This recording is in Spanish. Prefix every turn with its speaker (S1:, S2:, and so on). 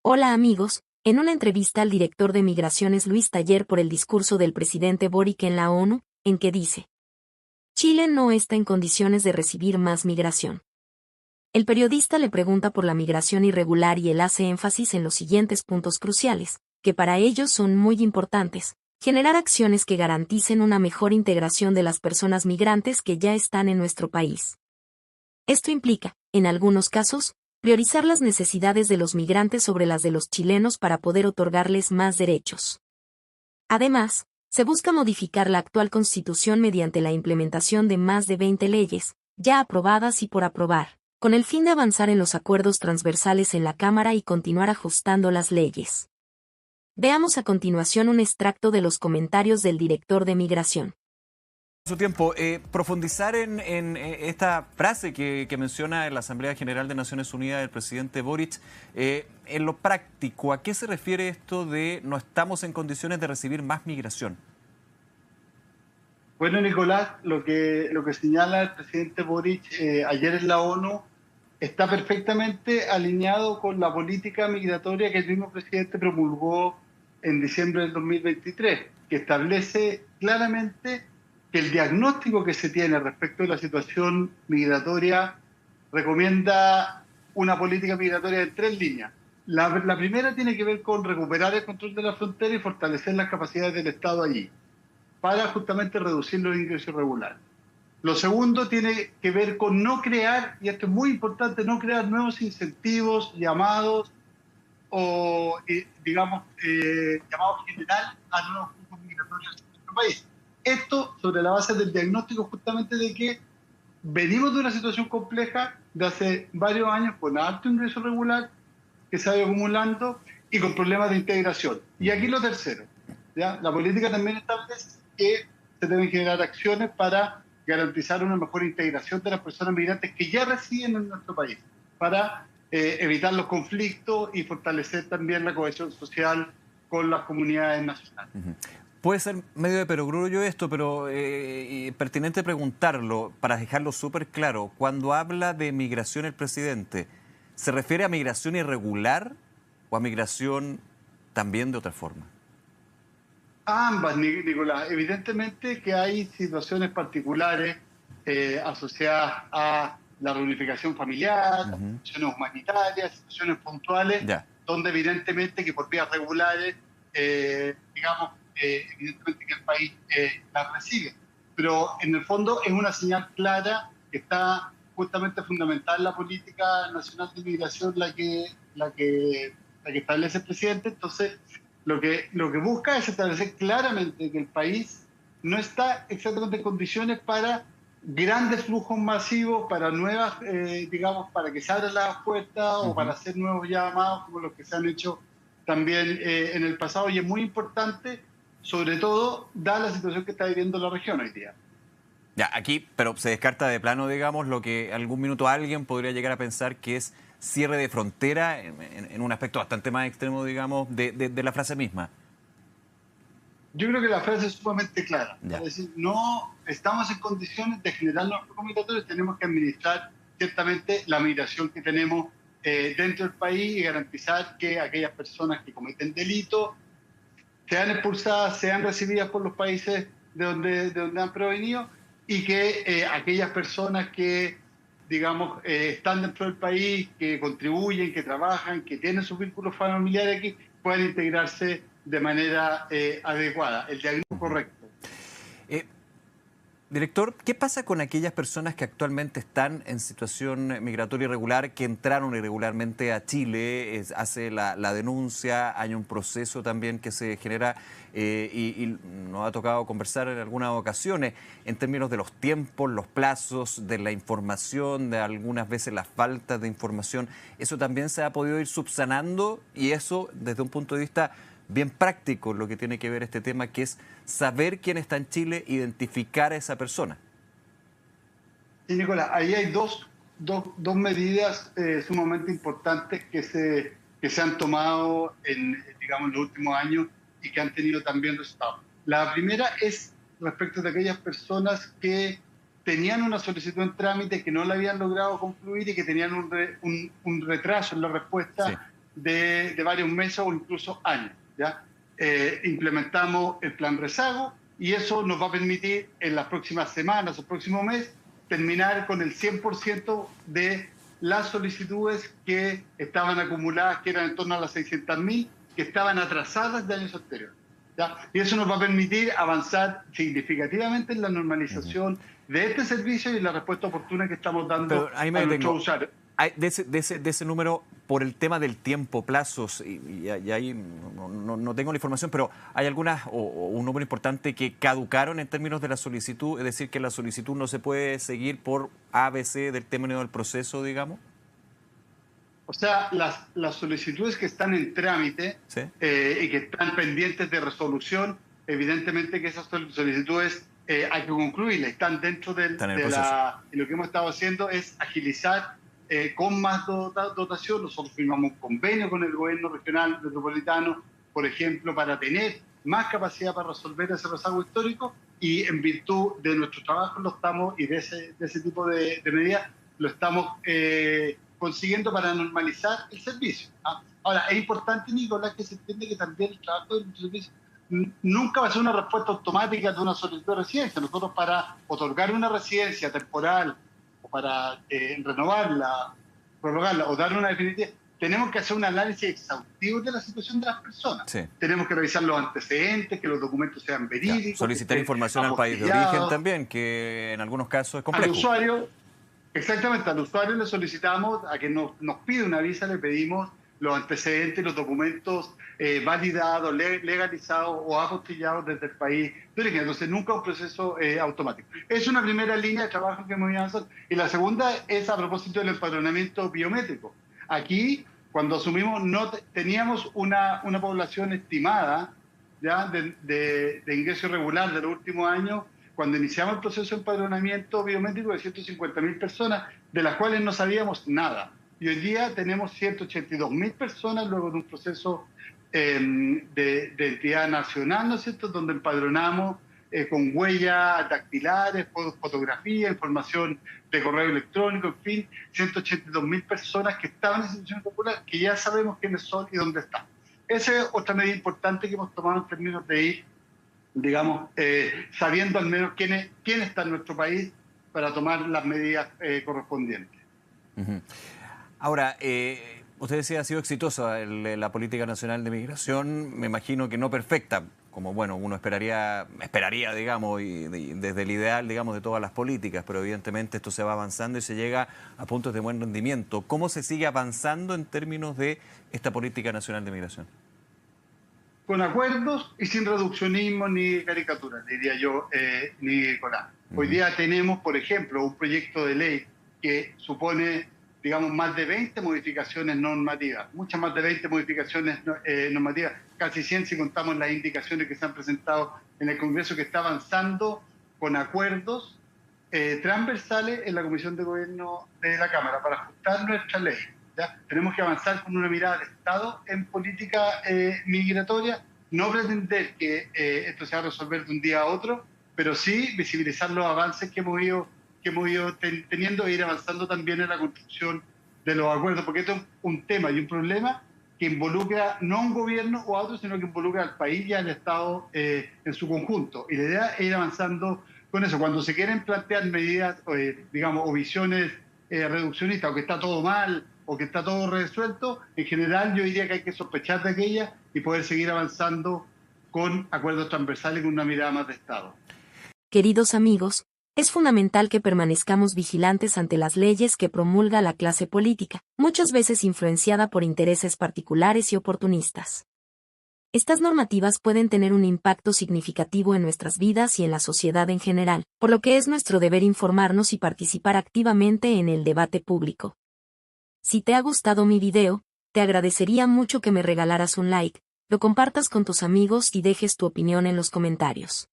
S1: Hola amigos, en una entrevista al director de Migraciones Luis Taller por el discurso del presidente Boric en la ONU, en que dice: Chile no está en condiciones de recibir más migración. El periodista le pregunta por la migración irregular y él hace énfasis en los siguientes puntos cruciales, que para ellos son muy importantes: generar acciones que garanticen una mejor integración de las personas migrantes que ya están en nuestro país. Esto implica, en algunos casos, priorizar las necesidades de los migrantes sobre las de los chilenos para poder otorgarles más derechos. Además, se busca modificar la actual Constitución mediante la implementación de más de 20 leyes, ya aprobadas y por aprobar, con el fin de avanzar en los acuerdos transversales en la Cámara y continuar ajustando las leyes. Veamos a continuación un extracto de los comentarios del director de Migración.
S2: Su tiempo, profundizar en esta frase que menciona en la Asamblea General de Naciones Unidas el presidente Boric, en lo práctico, ¿a qué se refiere esto de no estamos en condiciones de recibir más migración?
S3: Bueno, Nicolás, lo que señala el presidente Boric ayer en la ONU está perfectamente alineado con la política migratoria que el mismo presidente promulgó en diciembre del 2023, que establece claramente que el diagnóstico que se tiene respecto de la situación migratoria recomienda una política migratoria en tres líneas. La primera tiene que ver con recuperar el control de la frontera y fortalecer las capacidades del Estado allí, para justamente reducir los ingresos irregulares. Lo segundo tiene que ver con no crear, y esto es muy importante, no crear nuevos incentivos, llamados o, llamados general a nuevos flujos migratorios en nuestro país. Esto sobre la base del diagnóstico justamente de que venimos de una situación compleja de hace varios años con alto ingreso regular que se ha ido acumulando y con problemas de integración. Y aquí lo tercero, ¿ya? La política también establece que se deben generar acciones para garantizar una mejor integración de las personas migrantes que ya residen en nuestro país, para evitar los conflictos y fortalecer también la cohesión social con las comunidades nacionales.
S2: Puede ser medio de perogrullo esto, pero pertinente preguntarlo para dejarlo súper claro. Cuando habla de migración el presidente, ¿se refiere a migración irregular o a migración también de otra forma?
S3: Ambas, Nicolás. Evidentemente que hay situaciones particulares asociadas a la reunificación familiar, situaciones humanitarias, situaciones puntuales,
S2: Ya.
S3: donde evidentemente que por vías regulares, evidentemente que el país las recibe. Pero en el fondo es una señal clara que está justamente fundamental en la política nacional de inmigración, la que establece el presidente. Entonces, lo que busca es establecer claramente que el país no está exactamente en condiciones para grandes flujos masivos, para nuevas, para que se abran las puertas o para hacer nuevos llamados como los que se han hecho también en el pasado. Y es muy importante, sobre todo, dada la situación que está viviendo la región hoy día.
S2: Ya, aquí, pero se descarta de plano, digamos, lo que algún minuto alguien podría llegar a pensar que es cierre de frontera en un aspecto bastante más extremo, digamos, de la frase misma.
S3: Yo creo que la frase es sumamente clara.
S2: Ya.
S3: Es decir, no estamos en condiciones de generar nuevos flujos migratorios, tenemos que administrar ciertamente la migración que tenemos dentro del país y garantizar que aquellas personas que cometen delitos sean expulsadas, sean recibidas por los países de donde han provenido y que aquellas personas que, están dentro del país, que contribuyen, que trabajan, que tienen sus vínculos familiares aquí, puedan integrarse de manera adecuada. El diagnóstico correcto.
S2: Director, ¿qué pasa con aquellas personas que actualmente están en situación migratoria irregular, que entraron irregularmente a Chile, hace la denuncia, hay un proceso también que se genera y nos ha tocado conversar en algunas ocasiones en términos de los tiempos, los plazos, de la información, de algunas veces la falta de información? Eso también se ha podido ir subsanando y eso desde un punto de vista bien práctico, lo que tiene que ver este tema, que es saber quién está en Chile, identificar a esa persona.
S3: Sí, Nicolás, ahí hay dos medidas sumamente importantes que se han tomado en los últimos años y que han tenido también resultados. La primera es respecto de aquellas personas que tenían una solicitud en trámite, que no la habían logrado concluir y que tenían un retraso en la respuesta.
S2: Sí.
S3: de varios meses o incluso años, ¿ya? Implementamos el plan rezago y eso nos va a permitir en las próximas semanas o próximo mes terminar con el 100% de las solicitudes que estaban acumuladas, que eran en torno a las 600.000, que estaban atrasadas de años anteriores, ¿ya? Y eso nos va a permitir avanzar significativamente en la normalización de este servicio y la respuesta oportuna que estamos dando a nuestros usuarios.
S2: De ese número, por el tema del tiempo, plazos, y ahí no tengo la información, pero hay algunas, o un número importante que caducaron en términos de la solicitud, es decir, que la solicitud no se puede seguir por ABC del término del proceso, digamos.
S3: O sea, las solicitudes que están en trámite, ¿sí?, y que están pendientes de resolución, evidentemente que esas solicitudes hay que concluirlas, están dentro y lo que hemos estado haciendo es agilizar con más dotación. Nosotros firmamos un convenio con el gobierno regional metropolitano, por ejemplo, para tener más capacidad para resolver ese rezago histórico, y en virtud de nuestro trabajo y de ese tipo de medidas lo estamos consiguiendo para normalizar el servicio. Ahora, es importante, Nicolás, que se entiende que también el trabajo del servicio nunca va a ser una respuesta automática de una solicitud de residencia. Nosotros, para otorgar una residencia temporal o para renovarla, prorrogarla o dar una definitiva, tenemos que hacer un análisis exhaustivo de la situación de las personas. Sí. Tenemos que revisar los antecedentes, que los documentos sean verídicos.
S2: Solicitar información al país de origen también, que en algunos casos es complejo.
S3: Al usuario, exactamente, al usuario le solicitamos, a que nos pide una visa, le pedimos los antecedentes, los documentos validados, legalizados o apostillados desde el país de origen. Entonces, nunca un proceso automático. Es una primera línea de trabajo que hemos avanzado. Y la segunda es a propósito del empadronamiento biométrico. Aquí, cuando asumimos, teníamos una población estimada ya de ingreso irregular de los últimos años, cuando iniciamos el proceso de empadronamiento biométrico, de 150.000 personas, de las cuales no sabíamos nada. Y hoy día tenemos 182.000 personas luego de un proceso de entidad nacional, ¿no es cierto?, donde empadronamos con huellas dactilares, fotografía, información de correo electrónico, en fin, 182.000 personas que estaban en situación irregular, que ya sabemos quiénes son y dónde están. Esa es otra medida importante que hemos tomado en términos de ir, digamos, sabiendo al menos quién está en nuestro país para tomar las medidas correspondientes.
S2: Uh-huh. Ahora, usted decía, ha sido exitosa la política nacional de migración, me imagino que no perfecta, como bueno, uno esperaría, digamos, y desde el ideal, digamos, de todas las políticas, pero evidentemente esto se va avanzando y se llega a puntos de buen rendimiento. ¿Cómo se sigue avanzando en términos de esta política nacional de migración?
S3: Con acuerdos y sin reduccionismo ni caricaturas, diría yo, ni Nicolás. Hoy día tenemos, por ejemplo, un proyecto de ley que supone, digamos, más de 20 modificaciones normativas, muchas más de 20 modificaciones normativas, casi 100 si contamos las indicaciones que se han presentado en el Congreso, que está avanzando con acuerdos transversales en la Comisión de Gobierno de la Cámara para ajustar nuestra ley. ¿Ya? Tenemos que avanzar con una mirada de Estado en política migratoria, no pretender que esto se va a resolver de un día a otro, pero sí visibilizar los avances que hemos ido teniendo e ir avanzando también en la construcción de los acuerdos, porque esto es un tema y un problema que involucra no a un gobierno o a otro, sino que involucra al país y al Estado en su conjunto. Y la idea es ir avanzando con eso. Cuando se quieren plantear medidas, digamos, o visiones reduccionistas, o que está todo mal, o que está todo resuelto, en general yo diría que hay que sospechar de aquellas y poder seguir avanzando con acuerdos transversales con una mirada más de Estado.
S1: Queridos amigos, es fundamental que permanezcamos vigilantes ante las leyes que promulga la clase política, muchas veces influenciada por intereses particulares y oportunistas. Estas normativas pueden tener un impacto significativo en nuestras vidas y en la sociedad en general, por lo que es nuestro deber informarnos y participar activamente en el debate público. Si te ha gustado mi video, te agradecería mucho que me regalaras un like, lo compartas con tus amigos y dejes tu opinión en los comentarios.